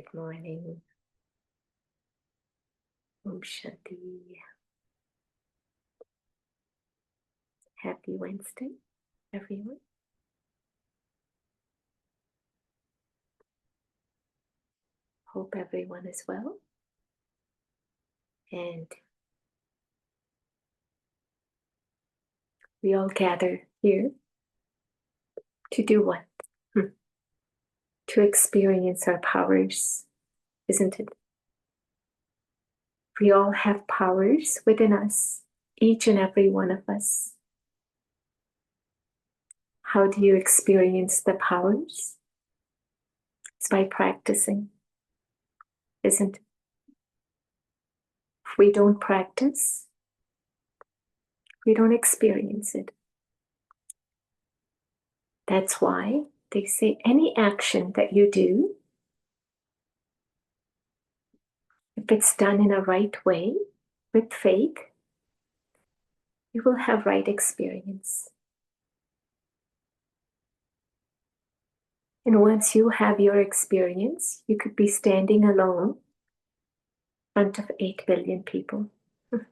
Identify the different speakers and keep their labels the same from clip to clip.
Speaker 1: Good morning. Om Shanti. Happy Wednesday, everyone. Hope everyone is well. And we all gather here to do what? To experience our powers, isn't it? We all have powers within us, each and every one of us. How do you experience the powers? It's by practicing, isn't it? If we don't practice, we don't experience it. That's why they say any action that you do, if it's done in a right way, with faith, you will have right experience. And once you have your experience, you could be standing alone in front of 8 billion people. And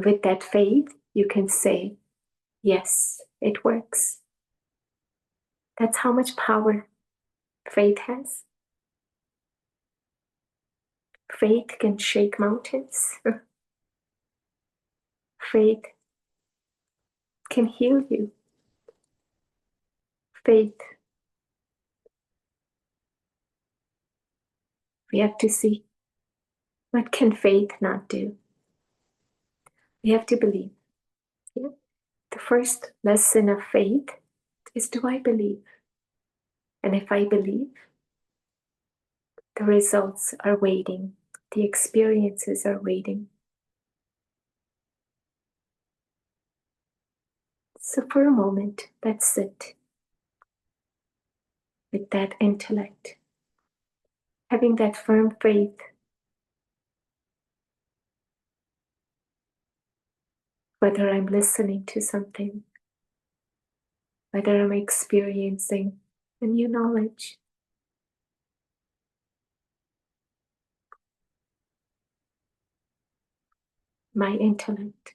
Speaker 1: with that faith, you can say, yes, it works. That's how much power faith has. Faith can shake mountains. Faith can heal you. Faith. We have to see, what can faith not do? We have to believe. Yeah? The first lesson of faith is, do I believe? And if I believe, the results are waiting. The experiences are waiting. So for a moment, let's sit with that intellect, having that firm faith. Whether I'm listening to something, whether I'm experiencing a new knowledge, my intellect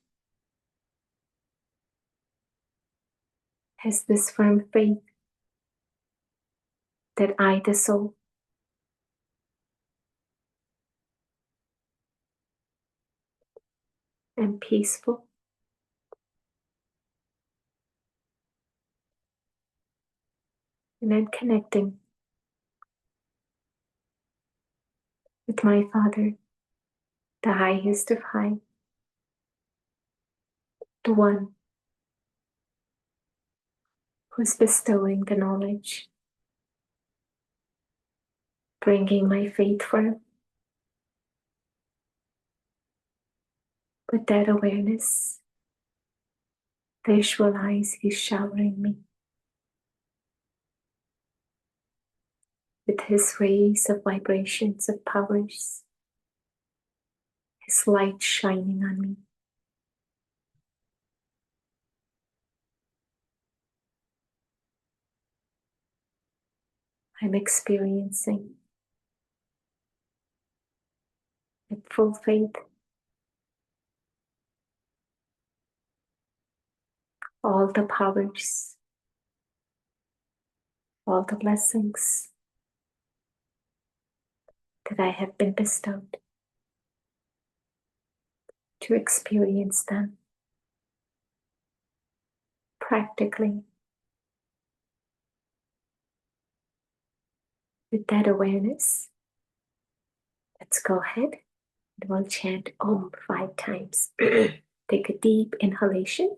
Speaker 1: has this firm faith that I, the soul, am peaceful. And I'm connecting with my Father, the highest of high, the one who's bestowing the knowledge, bringing my faith firm. With that awareness, visualize He's showering me with His rays of vibrations of powers, His light shining on me. I'm experiencing with full faith all the powers, all the blessings that I have been bestowed to experience them practically. With that awareness, let's go ahead and we'll chant Om 5 times. Take a deep inhalation.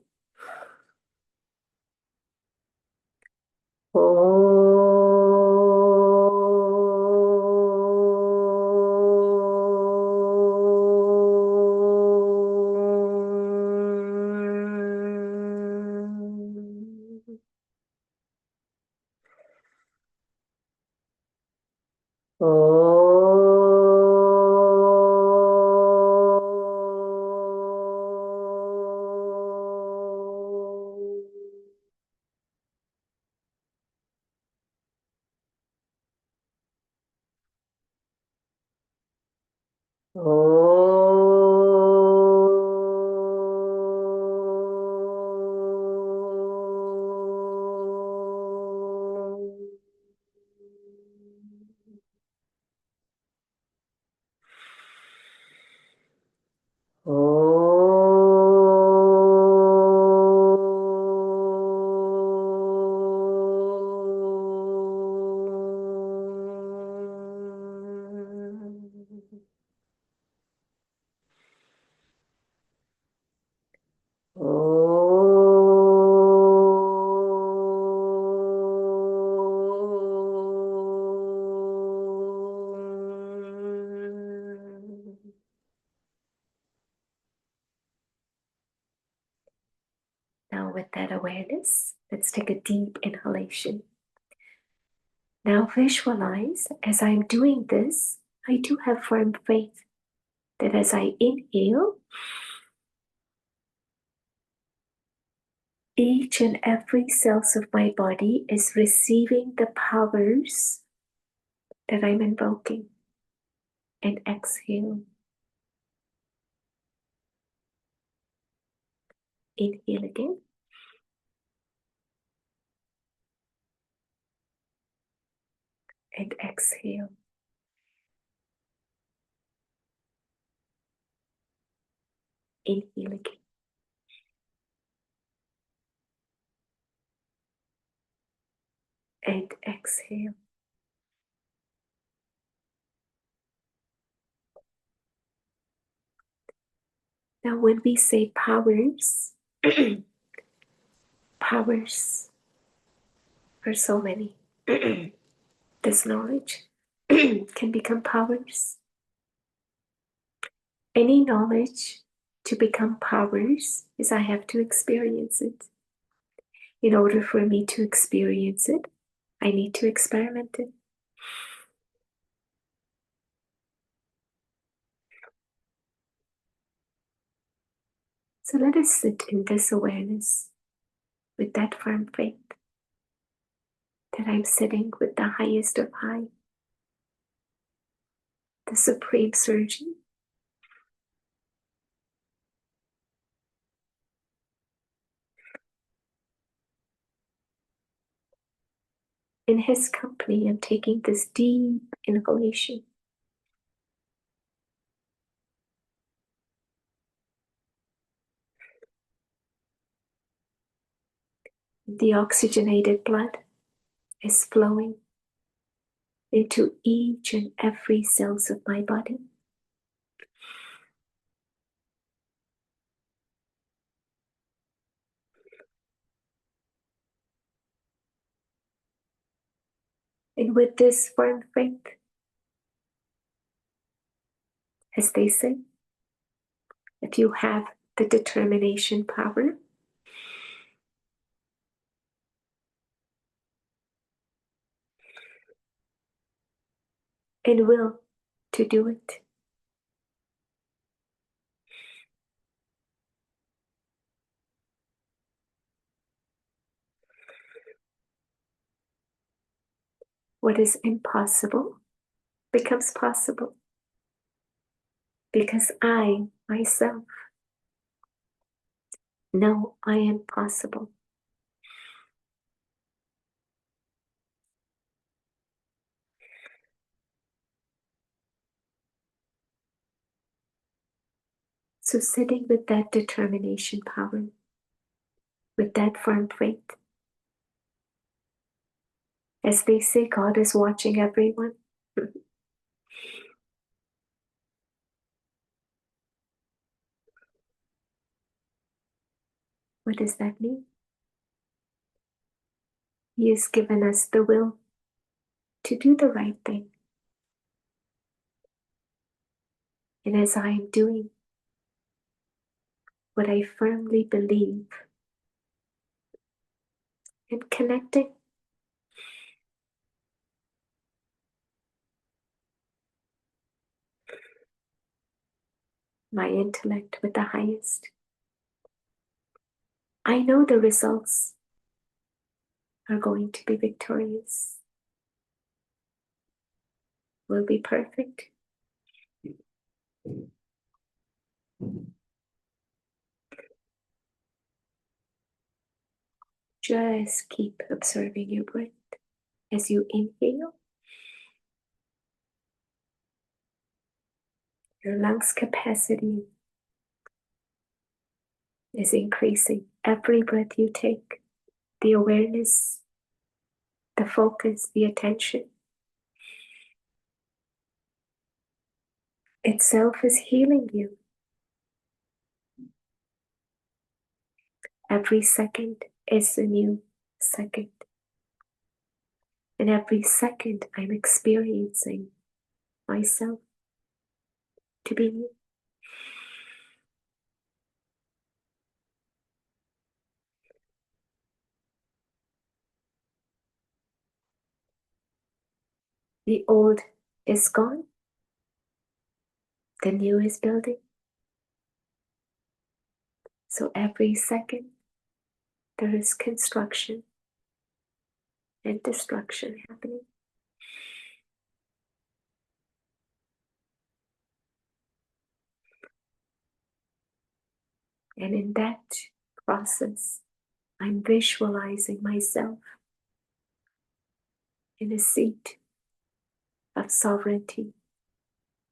Speaker 1: Now, with that awareness, let's take a deep inhalation. Now, visualize as I'm doing this, I do have firm faith that as I inhale, each and every cells of my body is receiving the powers that I'm invoking. And exhale. Inhale again. And exhale. Inhale again. And exhale. Now, when we say powers, powers are so many. This knowledge can become powers. Any knowledge to become powers is I have to experience it. In order for me to experience it, I need to experiment it. So let us sit in this awareness with that firm faith that I'm sitting with the highest of high, the supreme surgeon. In his company, I'm taking this deep inhalation. The oxygenated blood is flowing into each and every cells of my body. And with this firm faith, as they say, if you have the determination power, and will to do it. What is impossible becomes possible because I myself know I am possible. So sitting with that determination power, with that firm faith, as they say, God is watching everyone. What does that mean? He has given us the will to do the right thing. And as I am doing what I firmly believe and connecting my intellect with the highest, I know the results are going to be victorious, will be perfect. Just keep observing your breath. As you inhale, your lungs capacity is increasing. Every breath you take, the awareness, the focus, the attention itself is healing you. Every second is a new second. And every second I'm experiencing myself to be new. The old is gone. The new is building. So every second there is construction and destruction happening. And in that process, I'm visualizing myself in a seat of sovereignty,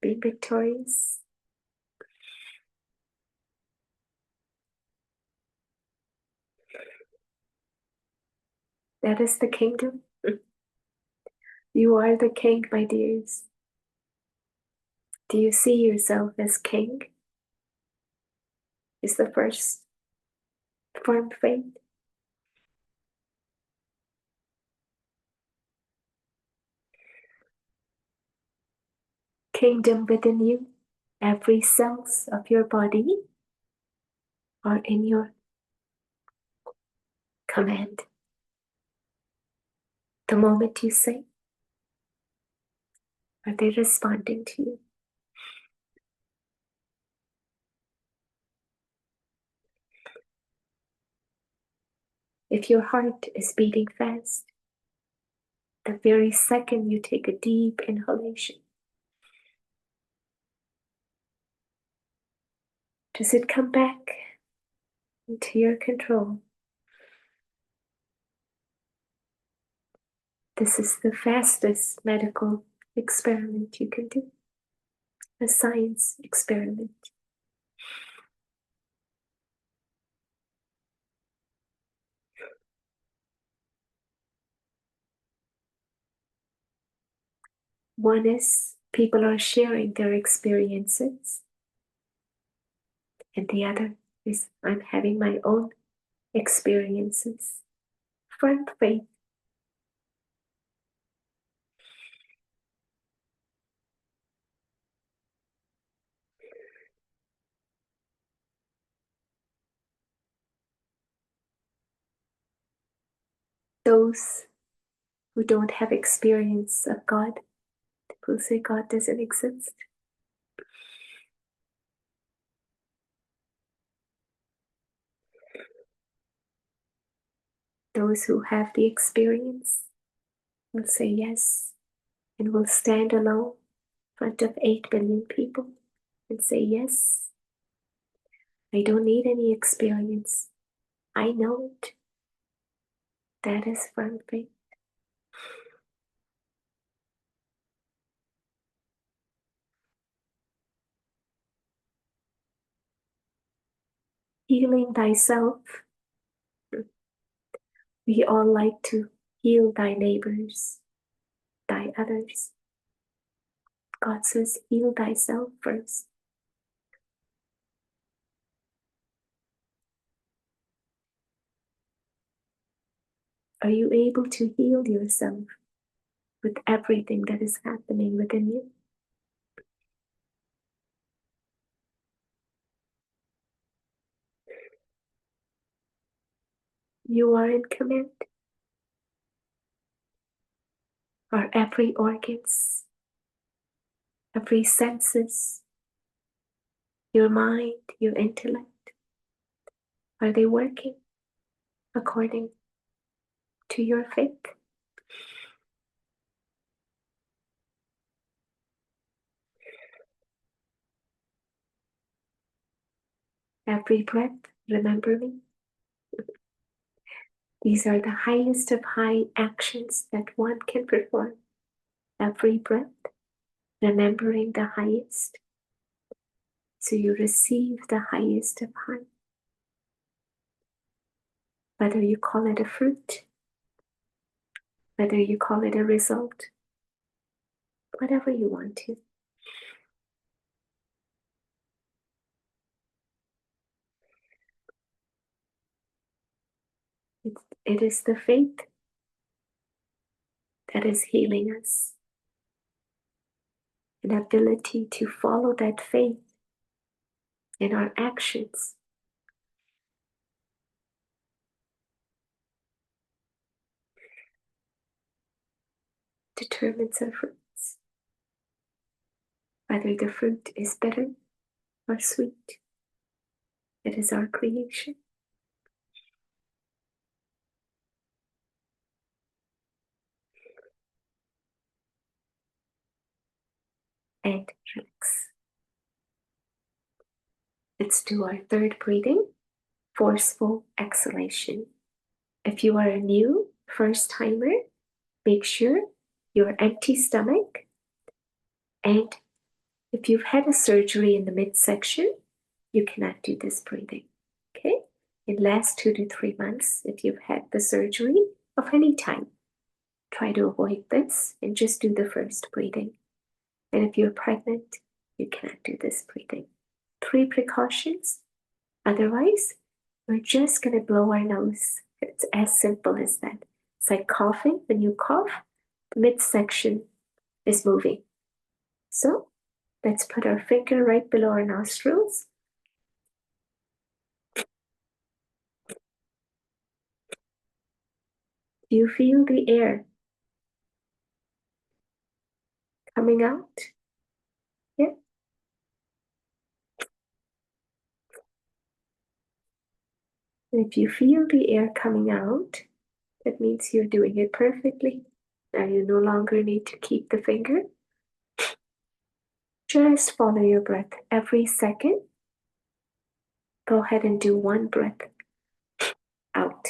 Speaker 1: being victorious. That is the kingdom. You are the king, my dears. Do you see yourself as king? Is the first firm faith. Kingdom within you. Every cells of your body are in your command. The moment you say, are they responding to you? If your heart is beating fast, the very second you take a deep inhalation, does it come back into your control? This is the fastest medical experiment you can do, a science experiment. One is people are sharing their experiences, and the other is I'm having my own experiences. Firm faith. Those who don't have experience of God, who say God doesn't exist. Those who have the experience will say yes and will stand alone in front of 8 billion people and say yes. I don't need any experience. I know it. That is firm faith. Healing thyself. We all like to heal thy neighbors, thy others. God says, heal thyself first. Are you able to heal yourself with everything that is happening within you? You are in command. Are every organs, every senses, your mind, your intellect, are they working according to your faith? Every breath, remember me. These are the highest of high actions that one can perform. Every breath, remembering the highest. So you receive the highest of high. Whether you call it a fruit, whether you call it a result, whatever you want to. It is the faith that is healing us. An ability to follow that faith in our actions determines our fruits. Whether the fruit is bitter or sweet, it is our creation. And relax. Let's do our third breathing, forceful exhalation. If you are a new first timer, make sure your empty stomach. And if you've had a surgery in the midsection, you cannot do this breathing. Okay? In the last 2 to 3 months, if you've had the surgery of any time, try to avoid this and just do the first breathing. And if you're pregnant, you cannot do this breathing. 3 precautions. Otherwise, we're just going to blow our nose. It's as simple as that. It's like coughing. When you cough, the midsection is moving. So let's put our finger right below our nostrils. Do you feel the air coming out? Yeah. And if you feel the air coming out, that means you're doing it perfectly. Now you no longer need to keep the finger. Just follow your breath every second. Go ahead and do 1 breath out.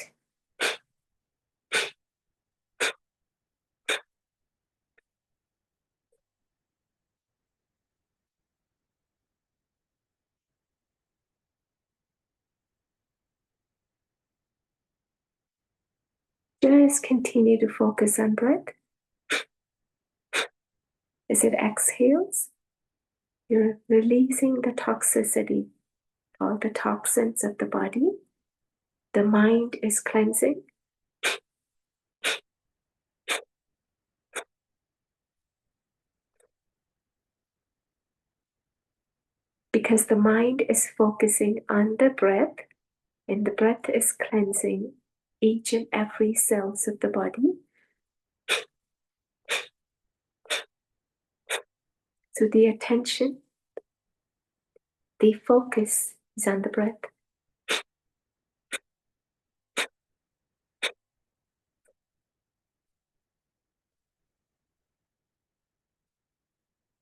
Speaker 1: Just continue to focus on breath. As it exhales, you're releasing the toxicity, all the toxins of the body. The mind is cleansing. Because the mind is focusing on the breath, and the breath is cleansing each and every cells of the body. So the attention, the focus is on the breath.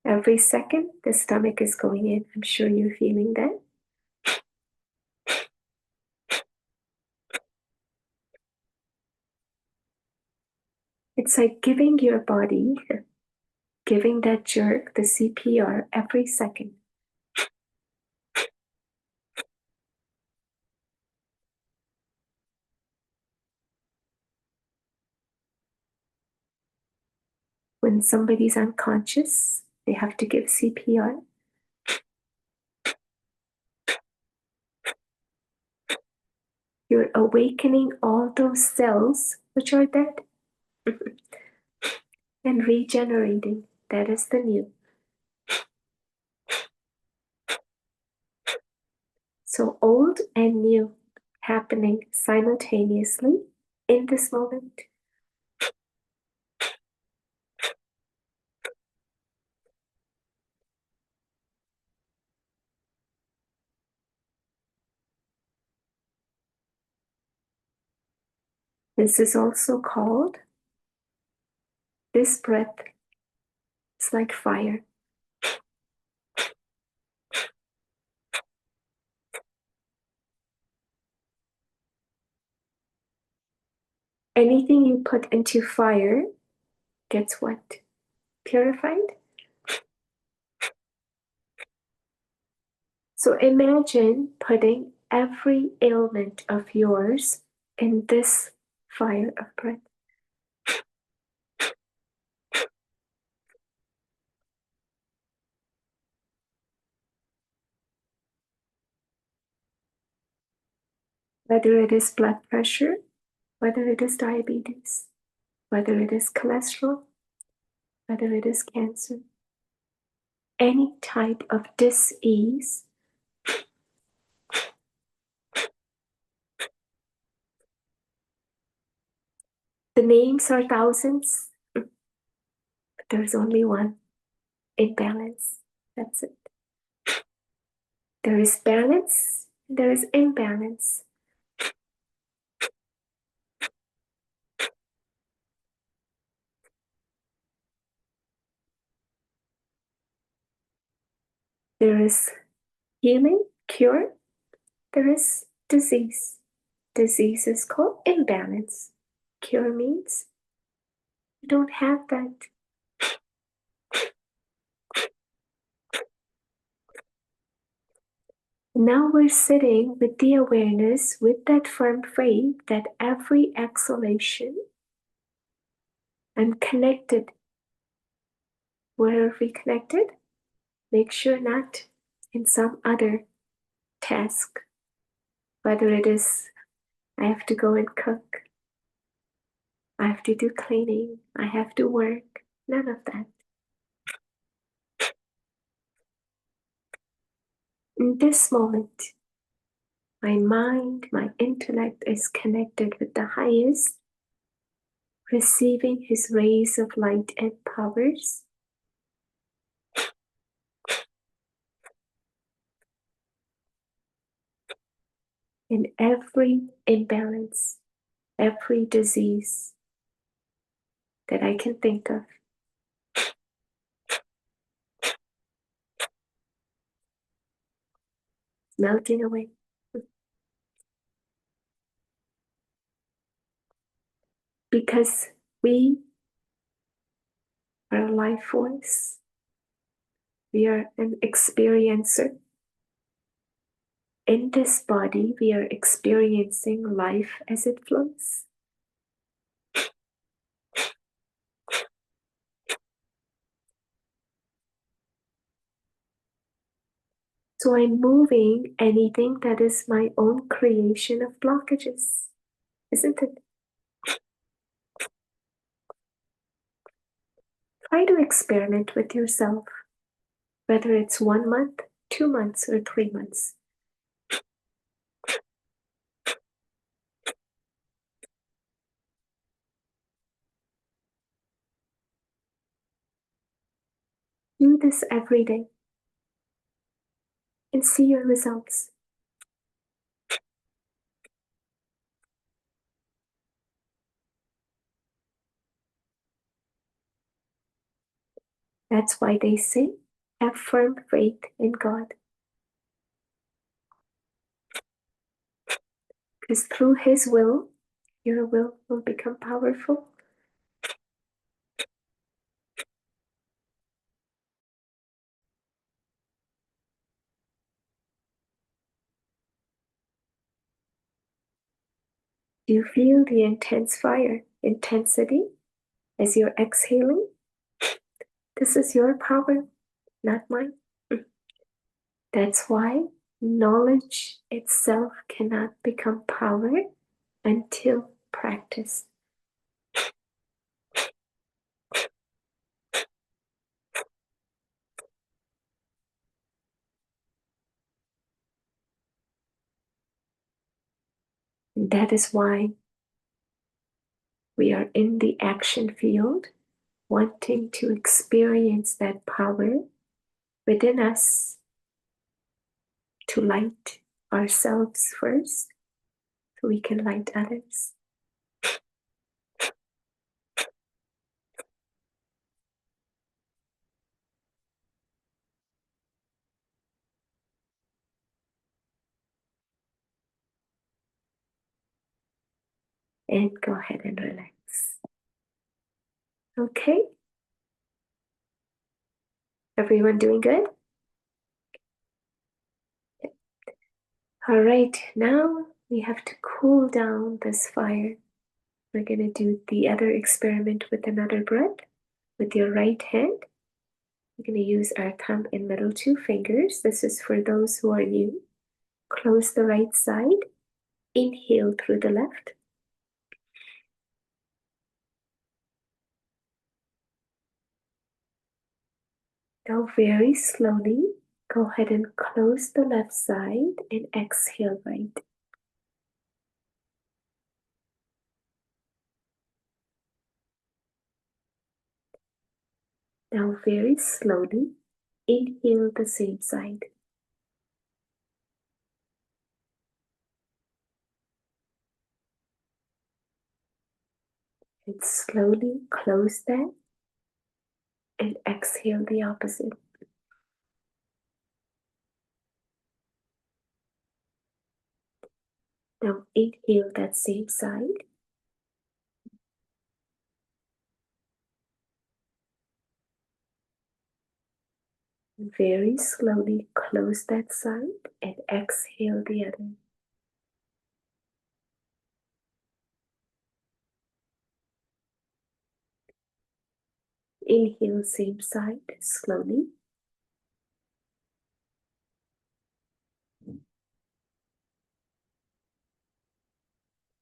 Speaker 1: Every second, the stomach is going in. I'm sure you're feeling that. It's like giving your body, giving that jerk, the CPR, every second. When somebody's unconscious, they have to give CPR. You're awakening all those cells which are dead and regenerating. That is the new. So old and new happening simultaneously in this moment. This is also called, this breath is like fire. Anything you put into fire gets what? Purified? So imagine putting every ailment of yours in this fire of breath. Whether it is blood pressure, whether it is diabetes, whether it is cholesterol, whether it is cancer, any type of dis-ease, the names are thousands, but there's only one: imbalance. That's it. There is balance, there is imbalance. There is healing, cure, there is disease. Disease is called imbalance. Cure means you don't have that. Now we're sitting with the awareness, with that firm faith that every exhalation, I'm connected. Where are we connected? Make sure not in some other task. Whether it is, I have to go and cook, I have to do cleaning, I have to work. None of that. In this moment, my mind, my intellect is connected with the highest, receiving his rays of light and powers. In every imbalance, every disease that I can think of, melting away. Because we are a life force, we are an experiencer. In this body, we are experiencing life as it flows. So I'm moving anything that is my own creation of blockages, isn't it? Try to experiment with yourself, whether it's 1 month, 2 months, or 3 months. Do this every day and see your results. That's why they say, have firm faith in God. Because through His will, your will become powerful. Do you feel the intense fire, intensity, as you're exhaling? This is your power, not mine. That's why knowledge itself cannot become power until practiced. And that is why we are in the action field, wanting to experience that power within us to light ourselves first so we can light others. and go ahead and relax. Okay? Everyone doing good? All right, now we have to cool down this fire. We're going to do the other experiment with another breath. With your right hand, we're going to use our thumb and middle two fingers. This is for those who are new. Close the right side. Inhale through the left. Now very slowly, go ahead and close the left side and exhale right. Now very slowly, inhale the same side. And slowly close that and exhale the opposite. Now inhale that same side. Very slowly close that side and exhale the other. Inhale same side slowly.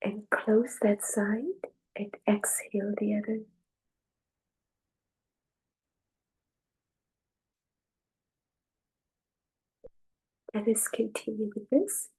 Speaker 1: And close that side and exhale the other. Let us continue with this.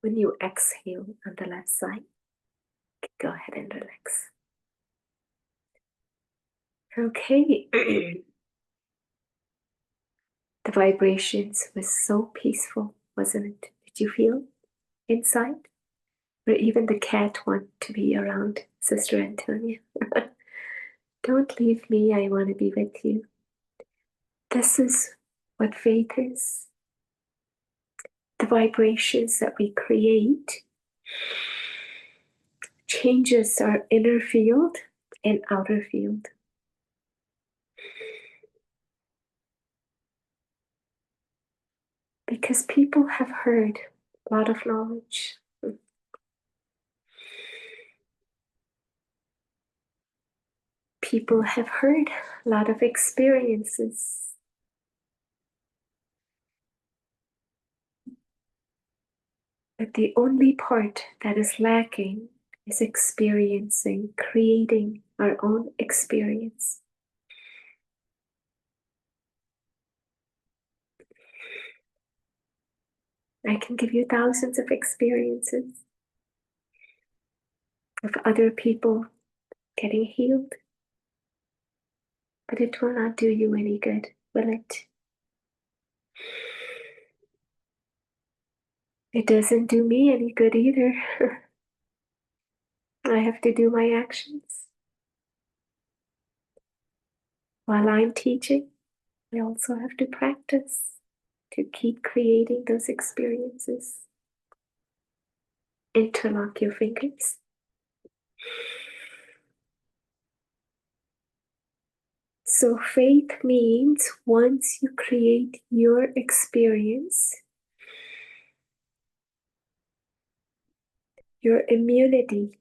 Speaker 1: When you exhale on the left side, go ahead and relax. Okay. The vibrations was so peaceful, wasn't it? Did you feel inside? Or even the cat want to be around Sister Antonia. Don't leave me, I want to be with you. This is what faith is. The vibrations that we create changes our inner field and outer field. Because people have heard a lot of knowledge. People have heard a lot of experiences. But the only part that is lacking is experiencing, creating our own experience. I can give you thousands of experiences of other people getting healed, but it will not do you any good, will it? It doesn't do me any good either. I have to do my actions. While I'm teaching, I also have to practice to keep creating those experiences. Interlock your fingers. So faith means once you create your experience, your immunity,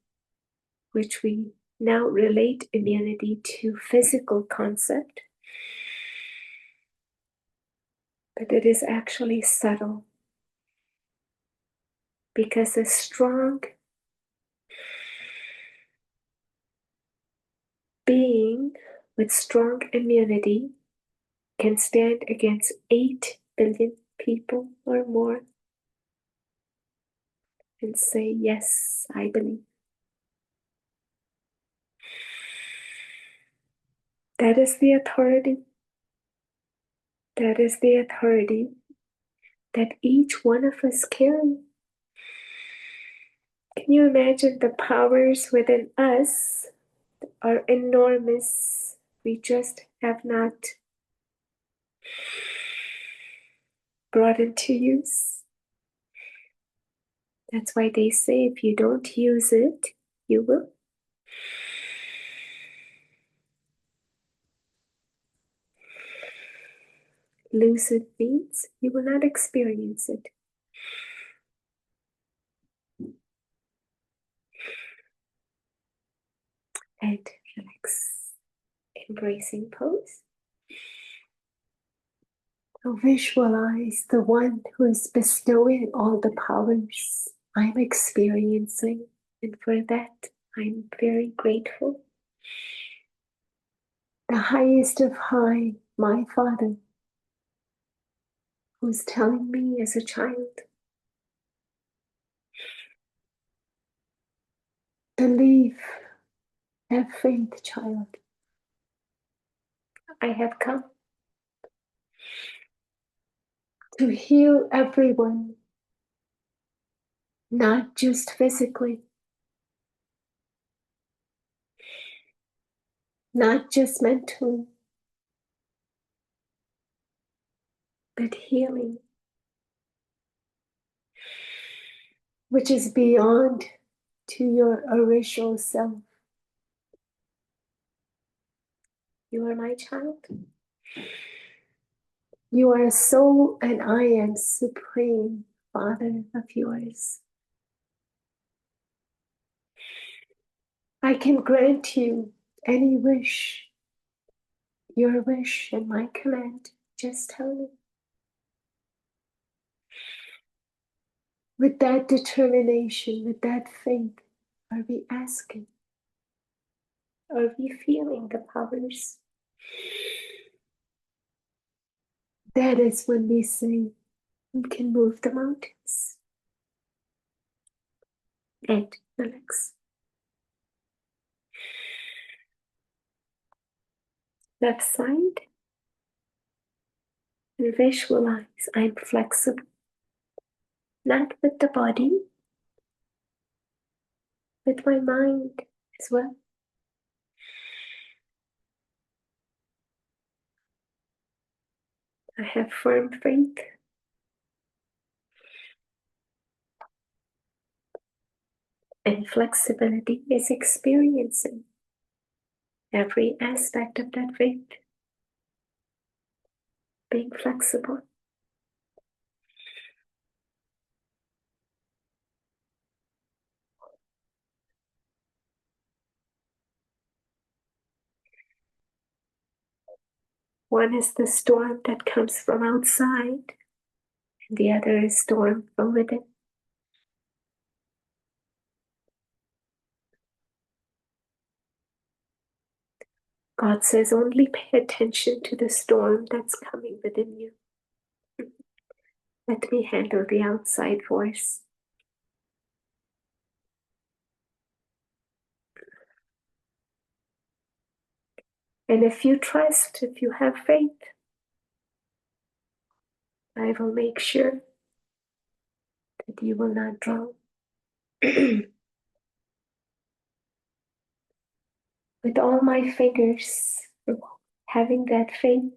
Speaker 1: which we now relate immunity to physical concept, but it is actually subtle. Because a strong being with strong immunity can stand against 8 billion people or more and say, yes, I believe. That is the authority. That is the authority that each one of us carry. Can you imagine the powers within us are enormous? We just have not brought into use. That's why they say if you don't use it, you will. Lose it means you will not experience it. And relax. Embracing pose. So visualize the one who is bestowing all the powers I'm experiencing. And for that, I'm very grateful. The highest of high, my Father, who's telling me as a child, believe, have faith, child. I have come to heal everyone, not just physically, not just mentally, but healing, which is beyond to your original self. You are my child. You are soul and I am supreme Father of yours. I can grant you any wish, your wish and my command. Just tell me. With that determination, with that faith, are we asking? Are we feeling the powers? That is when we say we can move the mountains. and relax. Left side, and visualize I'm flexible, not with the body, with my mind as well. I have firm faith. And flexibility is experiencing every aspect of that faith, being flexible. One is the storm that comes from outside, and the other is storm from within. God says only pay attention to the storm that's coming within you. Let me handle the outside force. And if you trust, if you have faith, I will make sure that you will not drown. With all my fingers, having that faith,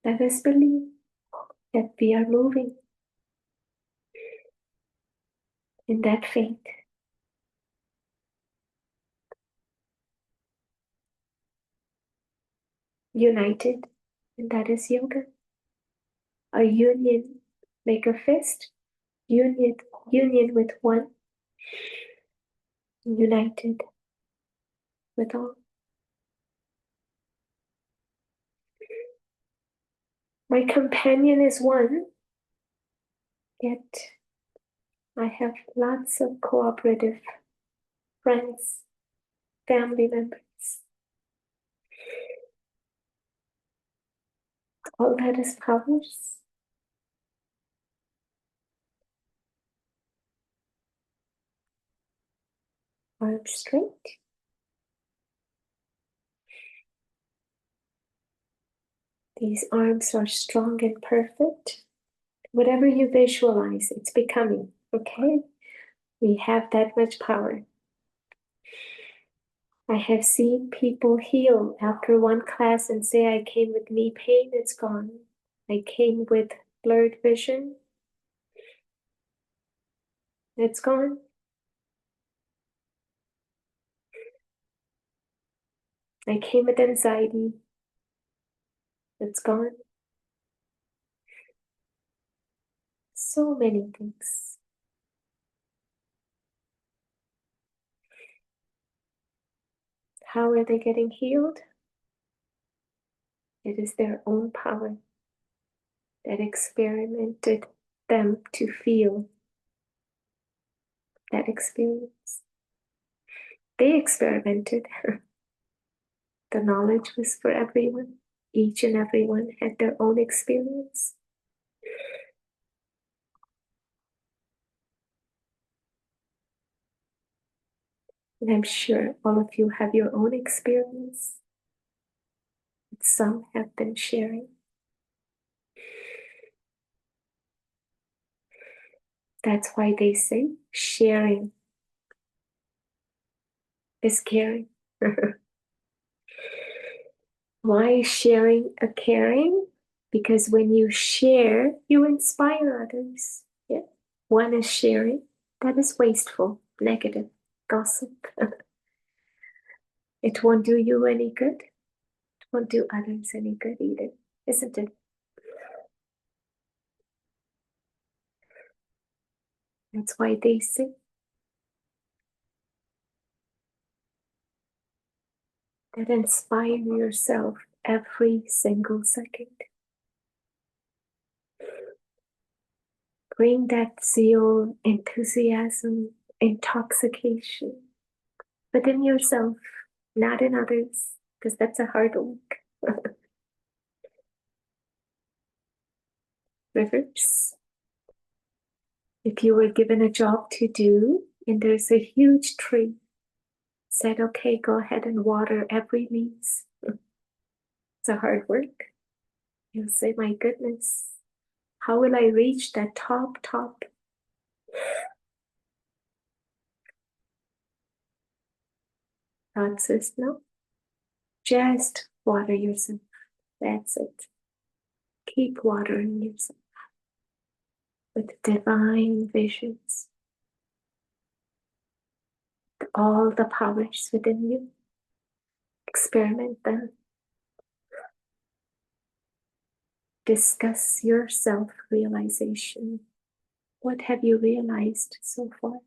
Speaker 1: let us believe that we are moving in that faith. United, and that is yoga. A union, make a fist, union with one, united with all. My companion is one, yet I have lots of cooperative friends, family members. All that is powers. Arms straight. These arms are strong and perfect. Whatever you visualize, it's becoming, okay? We have that much power. I have seen people heal after one class and say, I came with knee pain, it's gone. I came with blurred vision, it's gone. I came with anxiety, it's gone. So many things. How are they getting healed? It is their own power that experimented them to feel that experience. They experimented. The knowledge was for everyone. Each and everyone had their own experience. And I'm sure all of you have your own experience. Some have been sharing. That's why they say sharing is caring. Why is sharing a caring? Because when you share, you inspire others. Yeah. One is sharing, that is wasteful, negative, gossip. It won't do you any good. It won't do others any good either, isn't it? That's why they say that inspire yourself every single second. Bring that zeal, enthusiasm, intoxication within yourself, not in others, because that's a hard work. Rivers. If you were given a job to do and there's a huge tree, said, okay, go ahead and water every leaf. It's a hard work. You'll say, my goodness, how will I reach that top? God says, no, just water yourself. That's it. Keep watering yourself with divine visions, all the powers within you. Experiment them. Discuss your self-realization. What have you realized so far?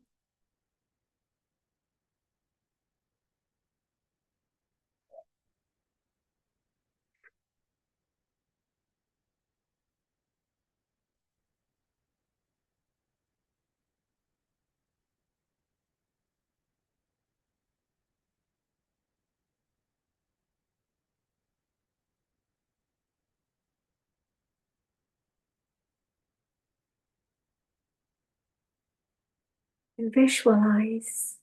Speaker 1: And visualize.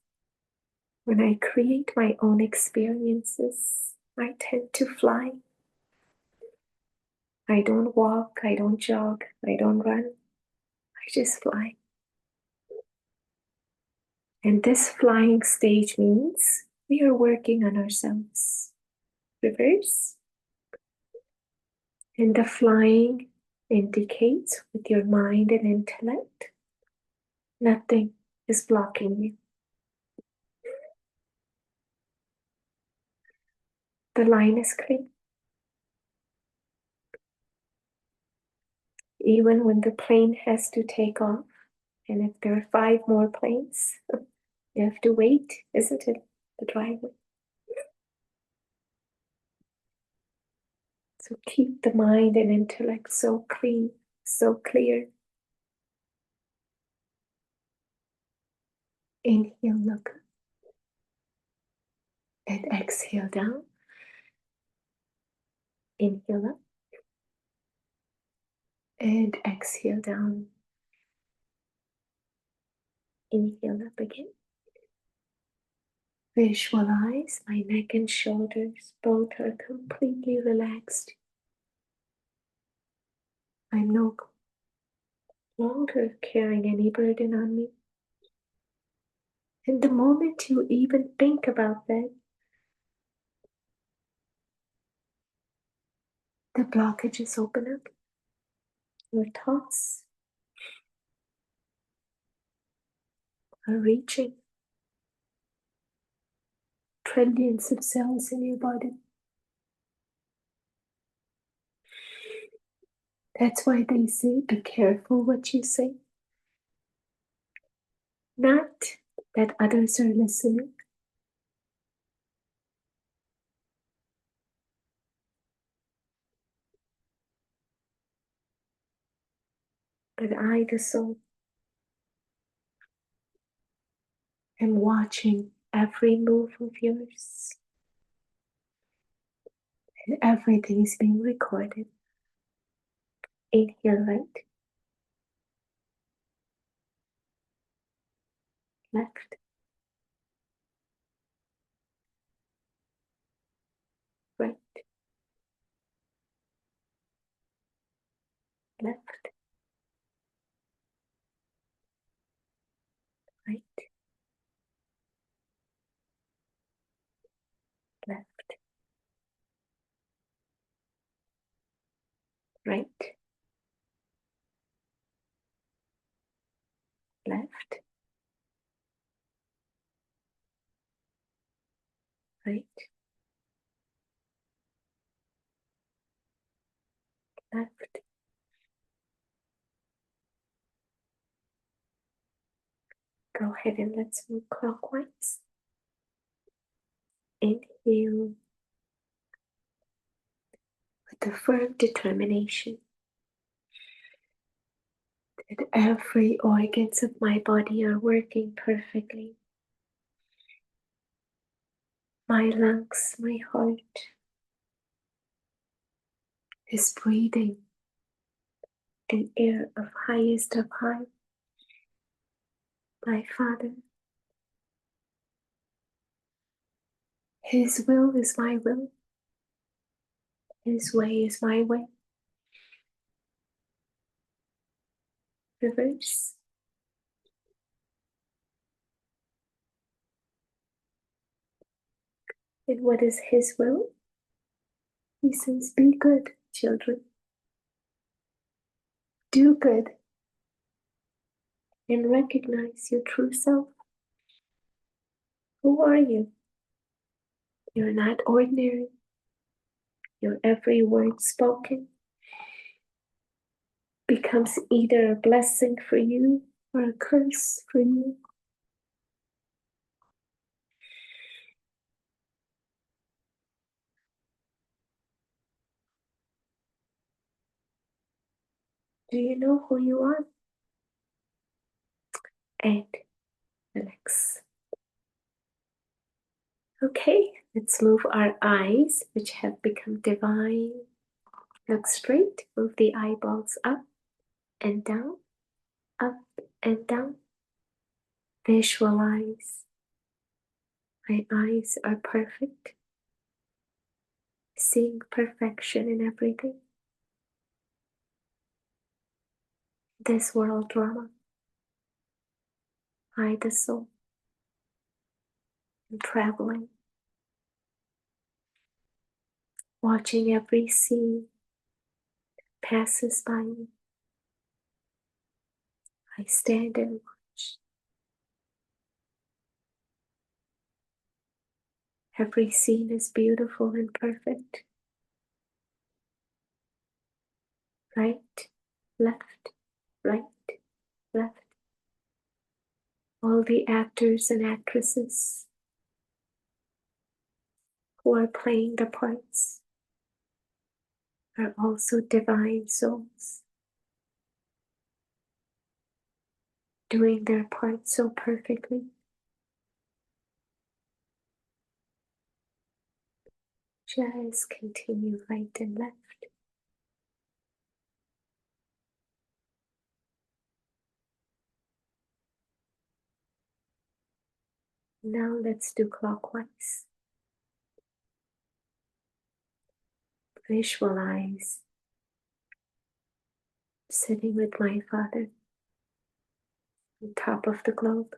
Speaker 1: When I create my own experiences, I tend to fly. I don't walk, I don't jog, I don't run. I just fly. And this flying stage means we are working on ourselves. Reverse. And the flying indicates with your mind and intellect, nothing is blocking you. The line is clear. Even when the plane has to take off, and if there are 5 more planes, you have to wait, isn't it? The driveway. So keep the mind and intellect so clean, so clear. Inhale, look up. And exhale down. Inhale up. And exhale down. Inhale up again. Visualize my neck and shoulders. Both are completely relaxed. I'm no longer carrying any burden on me. And the moment you even think about that, the blockages open up. Your thoughts are reaching trillions of cells in your body. That's why they say, be careful what you say. Not that others are listening, but I, the soul, am watching every move of yours. And everything is being recorded. Inhale right, left, right, left, right, left, right, left, right, left. Go ahead and let's move clockwise. Inhale with a firm determination that every organs of my body are working perfectly. My lungs, my heart, is breathing the air of highest of high, my Father. His will is my will. His way is my way. Reverse. And what is His will? He says, be good, children. Do good. And recognize your true self. Who are you? You're not ordinary. Your every word spoken becomes either a blessing for you or a curse for you. Do you know who you are? And relax. Okay, let's move our eyes, which have become divine. Look straight, move the eyeballs up and down, up and down. Visualize. My eyes are perfect, seeing perfection in everything. This world drama, I the soul, and traveling, watching every scene passes by me. I stand and watch. Every scene is beautiful and perfect. Right, left, right, left. All the actors and actresses who are playing the parts are also divine souls, doing their part so perfectly. Just continue right and left. Now let's do clockwise. Visualize sitting with my Father on top of the globe.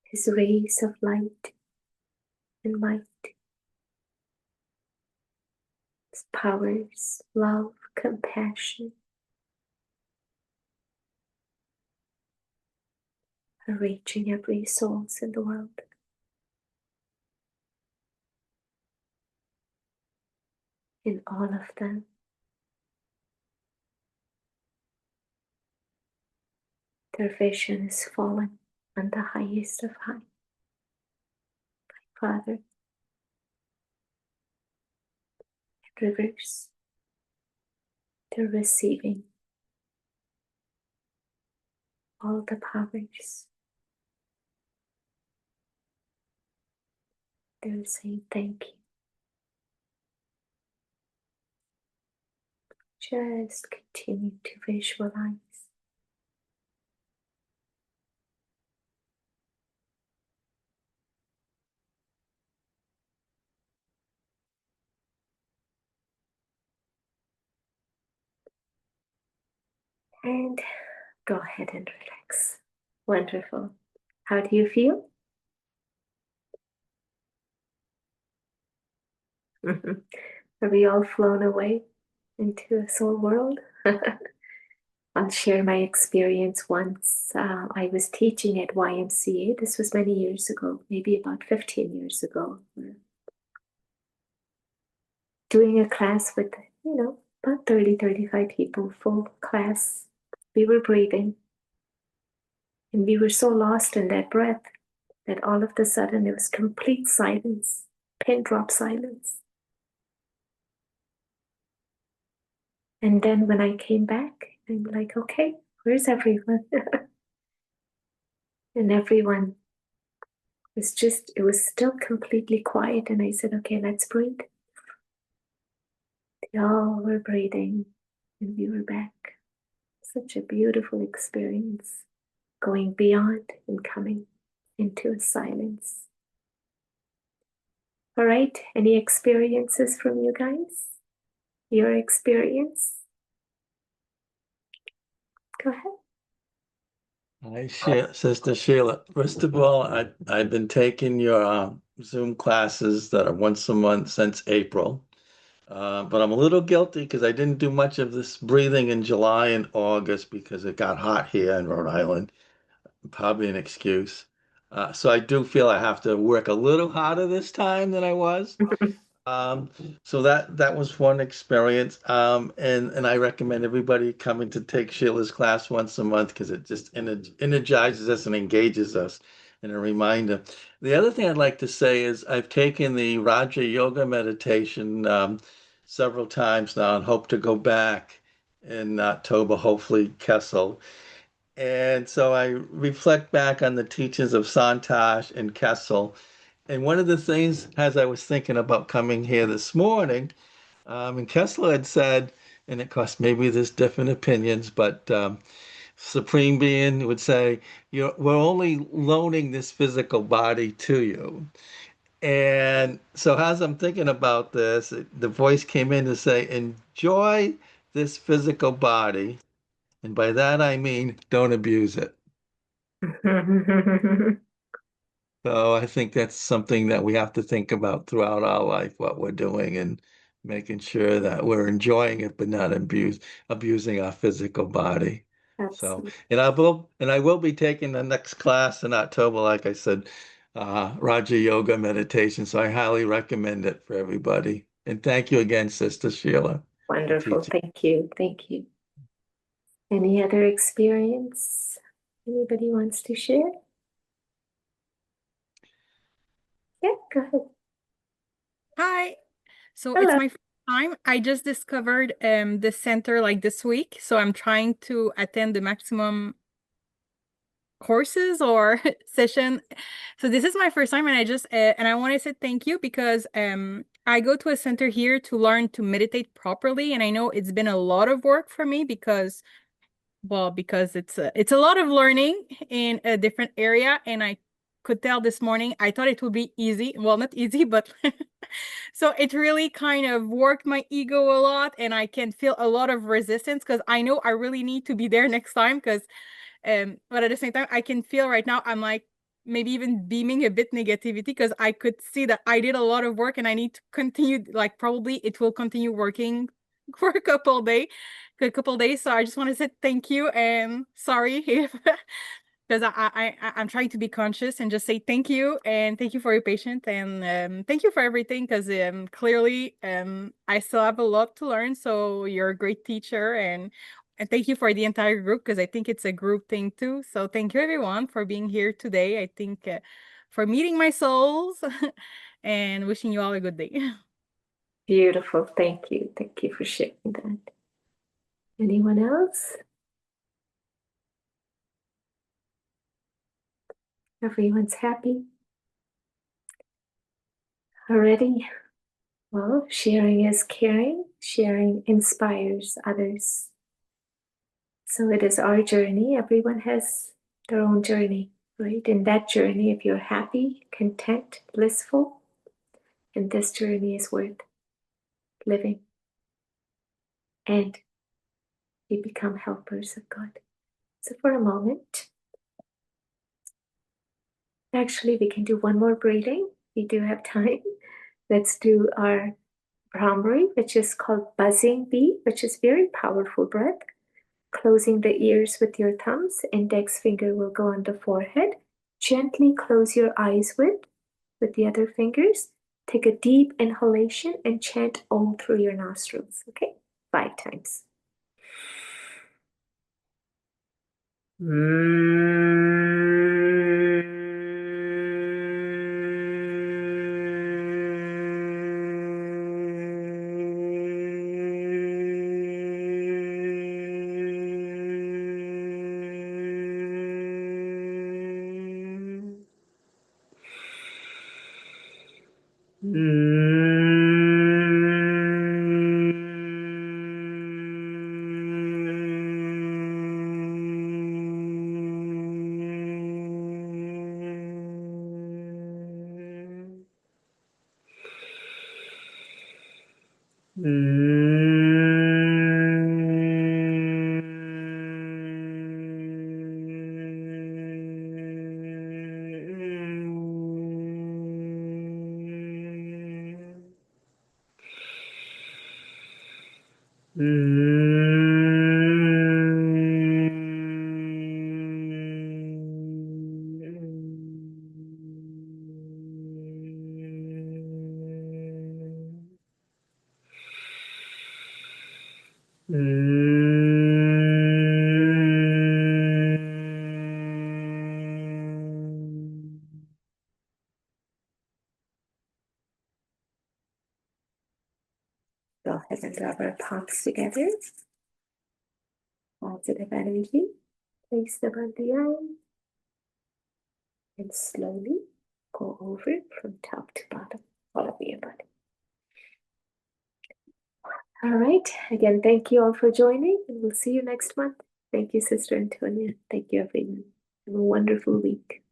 Speaker 1: His rays of light and light, His powers, love, compassion are reaching every soul in the world. In all of them, their vision is fallen on the highest of high. Father, in reverse, they're receiving all the powers. They're saying thank you. Just continue to visualize. And go ahead and relax. Wonderful. How do you feel? Are we all flown away into a soul world? I'll share my experience once. I was teaching at YMCA. This was many years ago, maybe about 15 years ago. Doing a class with, about 30, 35 people, full class. We were breathing. And we were so lost in that breath that all of a sudden there was complete silence, pin drop silence. And then when I came back, I'm like, okay, where's everyone? And everyone was it was still completely quiet. And I said, okay, let's breathe. We all were breathing and we were back. Such a beautiful experience, going beyond and coming into a silence. All right, any experiences from you guys? Your experience? Go ahead.
Speaker 2: Hi, Sister Sheila. First of all, I've been taking your Zoom classes that are once a month since April, but I'm a little guilty because I didn't do much of this breathing in July and August because it got hot here in Rhode Island. Probably an excuse. So I do feel I have to work a little harder this time than I was. Um, so that was one experience. And I recommend everybody coming to take Sheila's class once a month because it just energizes us and engages us. And a reminder. The other thing I'd like to say is I've taken the Raja Yoga meditation several times now and hope to go back in October, hopefully Kessel. And so I reflect back on the teachings of Santosh and Kessel. And one of the things, as I was thinking about coming here this morning, and Kessler had said, and of course, maybe there's different opinions, but Supreme Being would say, we're only loaning this physical body to you. And so, as I'm thinking about this, the voice came in to say, enjoy this physical body. And by that, I mean, don't abuse it. So I think that's something that we have to think about throughout our life, what we're doing and making sure that we're enjoying it, but not abusing our physical body. So,
Speaker 1: Absolutely
Speaker 2: and I will be taking the next class in October, like I said, Raja Yoga meditation. So I highly recommend it for everybody. And thank you again, Sister Sheila, for
Speaker 1: wonderful.
Speaker 2: teaching.
Speaker 1: Thank you. Thank you. Any other experience anybody wants to share? Yeah, go ahead.
Speaker 3: Hi. So it's
Speaker 1: Hello.
Speaker 3: my first time. I just discovered the center like this week. So I'm trying to attend the maximum courses or session. So this is my first time and I want to say thank you because I go to a center here to learn to meditate properly, and I know it's been a lot of work for me because it's a lot of learning in a different area, and I could tell this morning I thought it would be easy. Well, not easy, but so it really kind of worked my ego a lot, and I can feel a lot of resistance because I know I really need to be there next time because but at the same time I can feel right now I'm like maybe even beaming a bit negativity because I could see that I did a lot of work and I need to continue, like probably it will continue working for a couple days. So I just want to say thank you and sorry if because I'm trying to be conscious and just say thank you and thank you for your patience and thank you for everything because clearly I still have a lot to learn. So you're a great teacher, and thank you for the entire group because I think it's a group thing too. So thank you everyone for being here today. I think for meeting my souls and wishing you all a good day.
Speaker 1: Beautiful. Thank you. Thank you for sharing that. Anyone else? Everyone's happy already? Well, sharing is caring. Sharing inspires others. So it is our journey. Everyone has their own journey, right? In that journey, if you're happy, content, blissful, and this journey is worth living. And we become helpers of God. So for a moment, actually, we can do one more breathing. We do have time. Let's do our Brahmari, which is called buzzing bee, which is very powerful breath. Closing the ears with your thumbs, index finger will go on the forehead. Gently close your eyes with the other fingers. Take a deep inhalation and chant Om through your nostrils. Okay, 5 times. Go ahead and rub our palms together. Positive energy. Place them on the eye. And slowly go over from top to bottom, all of your body. All right. Again, thank you all for joining, and we'll see you next month. Thank you, Sister Antonia. Thank you, everyone. Have a wonderful week.